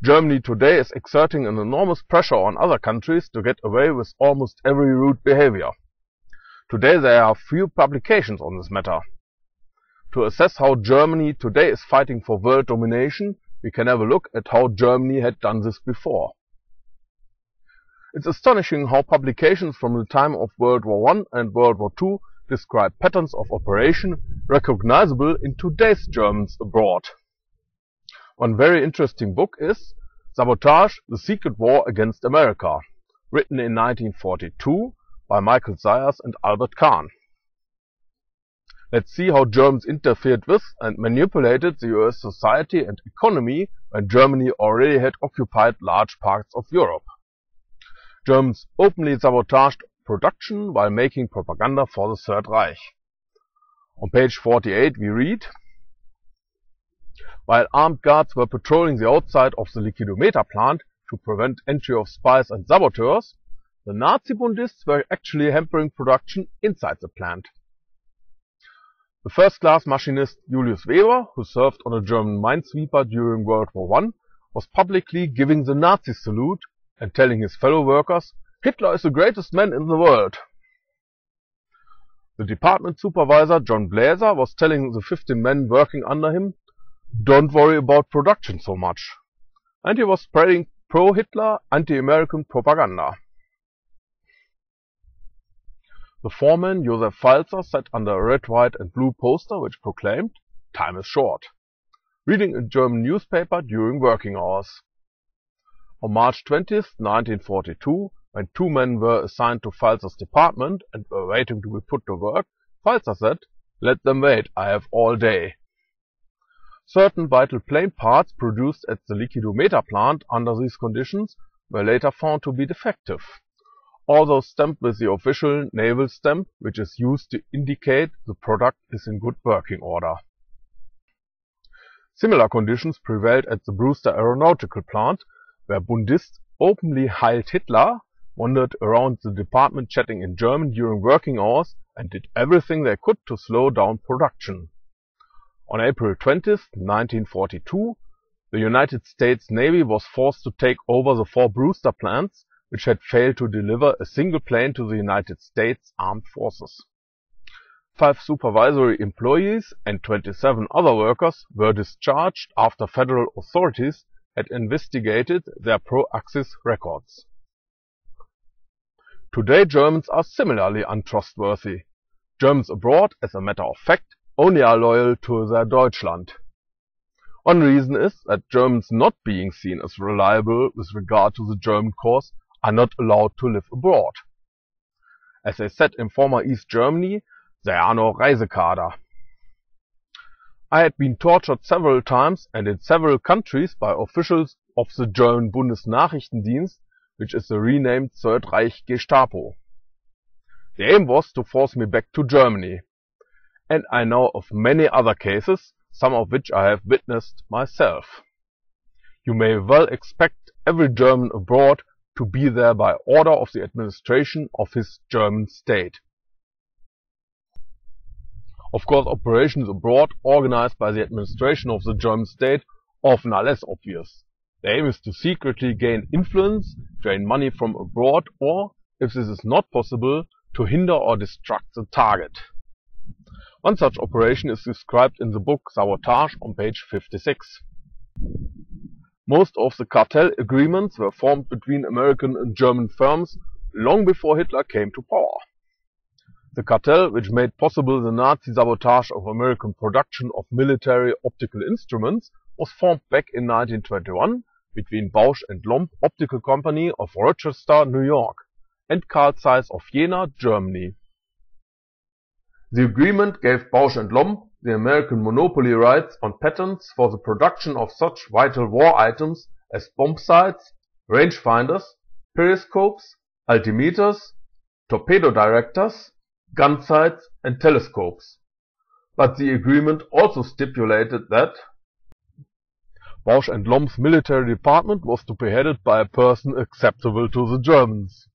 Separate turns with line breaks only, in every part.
Germany today is exerting an enormous pressure on other countries to get away with almost every rude behavior. Today there are few publications on this matter. To assess how Germany today is fighting for world domination, we can have a look at how Germany had done this before. It's astonishing how publications from the time of World War I and World War II describe patterns of operation recognizable in today's Germans abroad. One very interesting book is Sabotage, the Secret War Against America, written in 1942 by Michael Sayers and Albert Kahn. Let's see how Germans interfered with and manipulated the US society and economy when Germany already had occupied large parts of Europe. Germans openly sabotaged production while making propaganda for the Third Reich. On page 48 we read, while armed guards were patrolling the outside of the liquidometer plant to prevent entry of spies and saboteurs, the Nazi Bundists were actually hampering production inside the plant. The first-class machinist Julius Weber, who served on a German minesweeper during World War I, was publicly giving the Nazi salute and telling his fellow workers, "Hitler is the greatest man in the world." The department supervisor John Blazer was telling the 15 men working under him, "Don't worry about production so much." And he was spreading pro-Hitler, anti-American propaganda. The foreman, Josef Falzer, sat under a red, white and blue poster which proclaimed, "Time is short," reading a German newspaper during working hours. On March 20, 1942, when 2 men were assigned to Falzer's department and were waiting to be put to work, Falzer said, "Let them wait, I have all day." Certain vital plane parts produced at the liquidometer plant under these conditions were later found to be defective, although stamped with the official naval stamp, which is used to indicate the product is in good working order. Similar conditions prevailed at the Brewster Aeronautical Plant, where Bundists openly hailed Hitler, wandered around the department chatting in German during working hours, and did everything they could to slow down production. On April 20, 1942, the United States Navy was forced to take over the 4 Brewster plants, which had failed to deliver a single plane to the United States Armed Forces. 5 supervisory employees and 27 other workers were discharged after federal authorities had investigated their pro-Axis records. Today Germans are similarly untrustworthy. Germans abroad, as a matter of fact, only are loyal to their Deutschland. One reason is that Germans not being seen as reliable with regard to the German cause are not allowed to live abroad. As they said in former East Germany, there are no Reisekader. I had been tortured several times and in several countries by officials of the German Bundesnachrichtendienst, which is the renamed Third Reich Gestapo. The aim was to force me back to Germany. And I know of many other cases, some of which I have witnessed myself. You may well expect every German abroad to be there by order of the administration of his German state. Of course, operations abroad organized by the administration of the German state often are less obvious. The aim is to secretly gain influence, drain money from abroad, or, if this is not possible, to hinder or distract the target. One such operation is described in the book Sabotage on page 56. Most of the cartel agreements were formed between American and German firms long before Hitler came to power. The cartel, which made possible the Nazi sabotage of American production of military optical instruments, was formed back in 1921 between Bausch & Lomb Optical Company of Rochester, New York, and Carl Zeiss of Jena, Germany. The agreement gave Bausch & Lomb the American monopoly rights on patents for the production of such vital war items as bomb sights, rangefinders, periscopes, altimeters, torpedo directors, gun sights and telescopes. But the agreement also stipulated that Bausch & Lomb's military department was to be headed by a person acceptable to the Germans.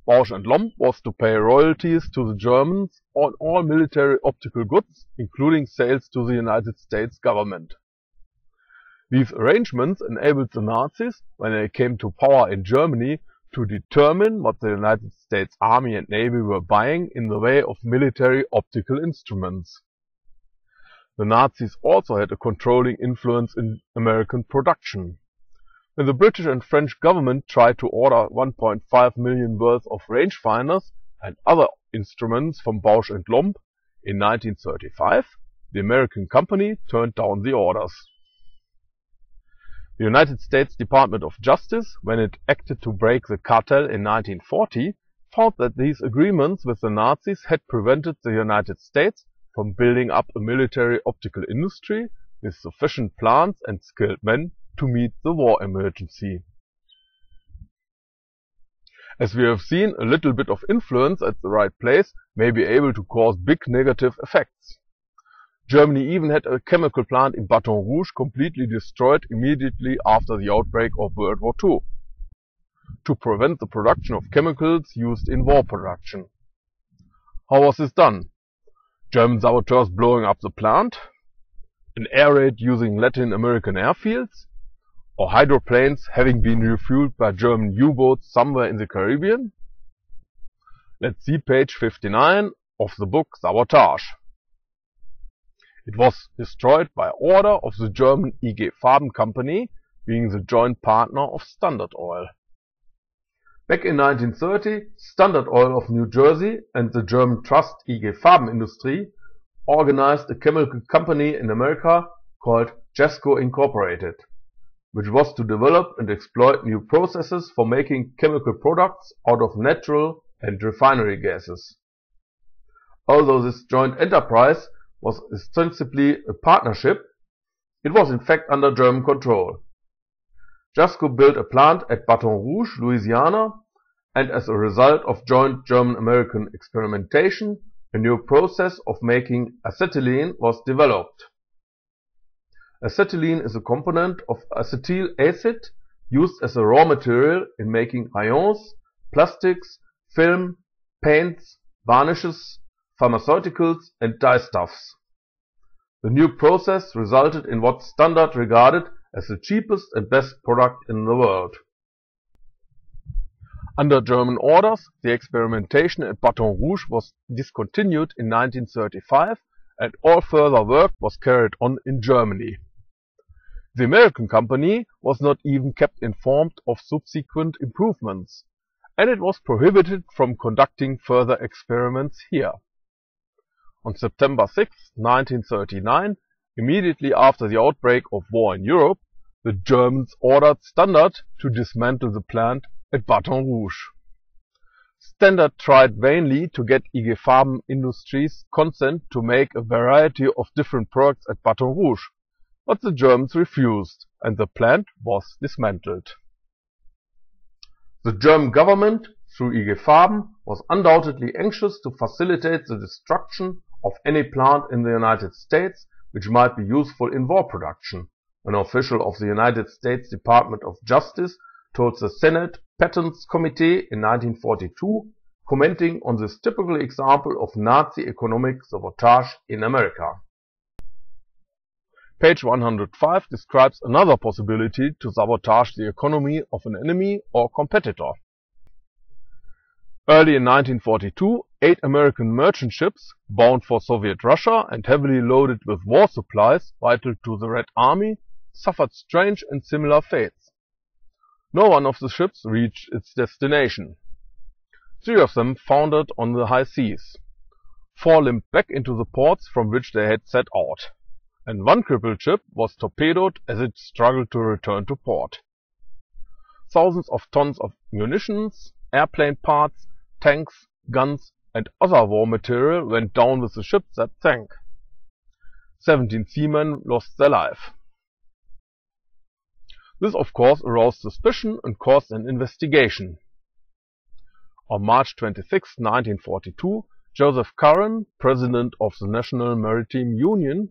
Bausch & Lomb was to pay royalties to the Germans on all military optical goods, including sales to the United States government. These arrangements enabled the Nazis, when they came to power in Germany, to determine what the United States Army and Navy were buying in the way of military optical instruments. The Nazis also had a controlling influence in American production. When the British and French government tried to order 1.5 million worth of rangefinders and other instruments from Bausch & Lomb in 1935, the American company turned down the orders. The United States Department of Justice, when it acted to break the cartel in 1940, found that these agreements with the Nazis had prevented the United States from building up a military optical industry with sufficient plants and skilled men to meet the war emergency. As we have seen, a little bit of influence at the right place may be able to cause big negative effects. Germany even had a chemical plant in Baton Rouge completely destroyed immediately after the outbreak of World War II, to prevent the production of chemicals used in war production. How was this done? German saboteurs blowing up the plant? An air raid using Latin American airfields? Or hydroplanes having been refueled by German U-boats somewhere in the Caribbean? Let's see page 59 of the book Sabotage. It was destroyed by order of the German IG Farben company, being the joint partner of Standard Oil. Back in 1930, Standard Oil of New Jersey and the German trust IG Farben Industrie organized a chemical company in America called Jesco Incorporated, which was to develop and exploit new processes for making chemical products out of natural and refinery gases. Although this joint enterprise was ostensibly a partnership, it was in fact under German control. Jesco built a plant at Baton Rouge, Louisiana, and as a result of joint German-American experimentation, a new process of making acetylene was developed. Acetylene is a component of acetyl acid used as a raw material in making crayons, plastics, film, paints, varnishes, pharmaceuticals and dyestuffs. The new process resulted in what Standard regarded as the cheapest and best product in the world. Under German orders, the experimentation at Baton Rouge was discontinued in 1935 and all further work was carried on in Germany. The American company was not even kept informed of subsequent improvements, and it was prohibited from conducting further experiments here. On September 6, 1939, immediately after the outbreak of war in Europe, the Germans ordered Standard to dismantle the plant at Baton Rouge. Standard tried vainly to get IG Farben Industries' consent to make a variety of different products at Baton Rouge, but the Germans refused, and the plant was dismantled. The German government, through IG Farben, was undoubtedly anxious to facilitate the destruction of any plant in the United States which might be useful in war production. An official of the United States Department of Justice told the Senate Patents Committee in 1942, commenting on this typical example of Nazi economic sabotage in America. Page 105 describes another possibility to sabotage the economy of an enemy or competitor. Early in 1942, 8 American merchant ships, bound for Soviet Russia and heavily loaded with war supplies vital to the Red Army, suffered strange and similar fates. No one of the ships reached its destination. 3 of them foundered on the high seas. 4 limped back into the ports from which they had set out, and 1 crippled ship was torpedoed as it struggled to return to port. Thousands of tons of munitions, airplane parts, tanks, guns and other war material went down with the ship that sank. 17 seamen lost their life. This of course aroused suspicion and caused an investigation. On March 26, 1942, Joseph Curran, president of the National Maritime Union,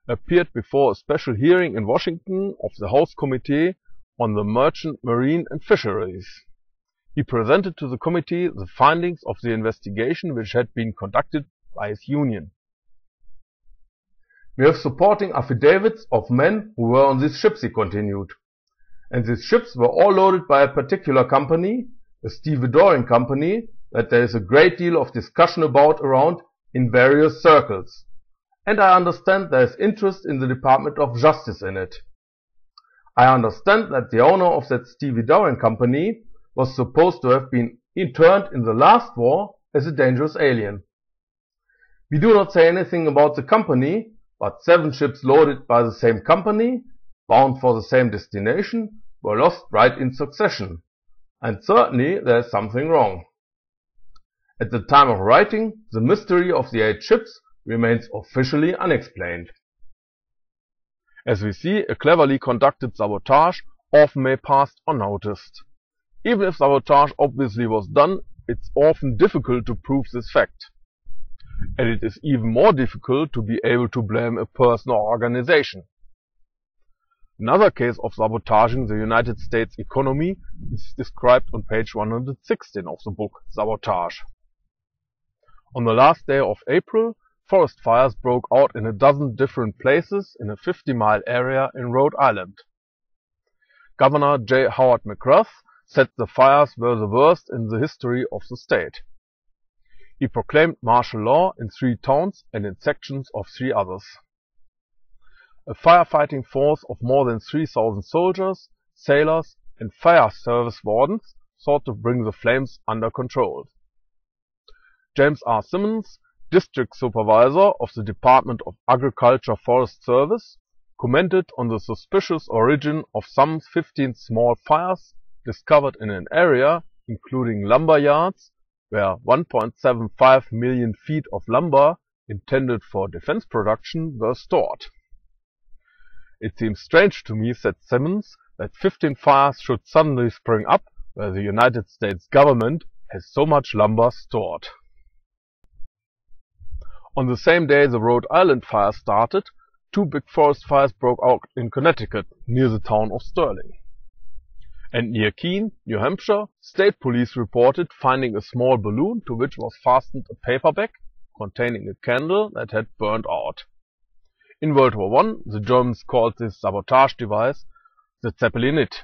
appeared before a special hearing in Washington of the House Committee on the Merchant Marine and Fisheries. He presented to the committee the findings of the investigation which had been conducted by his union. We have supporting affidavits of men who were on these ships," he continued. "And these ships were all loaded by a particular company, a stevedoring company, that there is a great deal of discussion about around in various circles. And I understand there is interest in the Department of Justice in it. I understand that the owner of that stevedoring company was supposed to have been interned in the last war as a dangerous alien. We do not say anything about the company, but 7 ships loaded by the same company, bound for the same destination, were lost right in succession, and certainly there is something wrong. At the time of writing, the mystery of the 8 ships remains officially unexplained." As we see, a cleverly conducted sabotage often may pass unnoticed. Even if sabotage obviously was done, it's often difficult to prove this fact. And it is even more difficult to be able to blame a person or organization. Another case of sabotaging the United States economy is described on page 116 of the book Sabotage. On the last day of April, forest fires broke out in a dozen different places in a 50-mile area in Rhode Island. Governor J. Howard McGrath said the fires were the worst in the history of the state. He proclaimed martial law in 3 towns and in sections of 3 others. A firefighting force of more than 3,000 soldiers, sailors, and fire service wardens sought to bring the flames under control. James R. Simmons, district supervisor of the Department of Agriculture Forest Service, commented on the suspicious origin of some 15 small fires discovered in an area including lumber yards where 1.75 million feet of lumber intended for defense production were stored. "It seems strange to me," said Simmons, "that 15 fires should suddenly spring up where the United States government has so much lumber stored." On the same day the Rhode Island fire started, 2 big forest fires broke out in Connecticut near the town of Sterling. And near Keene, New Hampshire, state police reported finding a small balloon to which was fastened a paper bag containing a candle that had burned out. In World War I, the Germans called this sabotage device the Zeppelinit.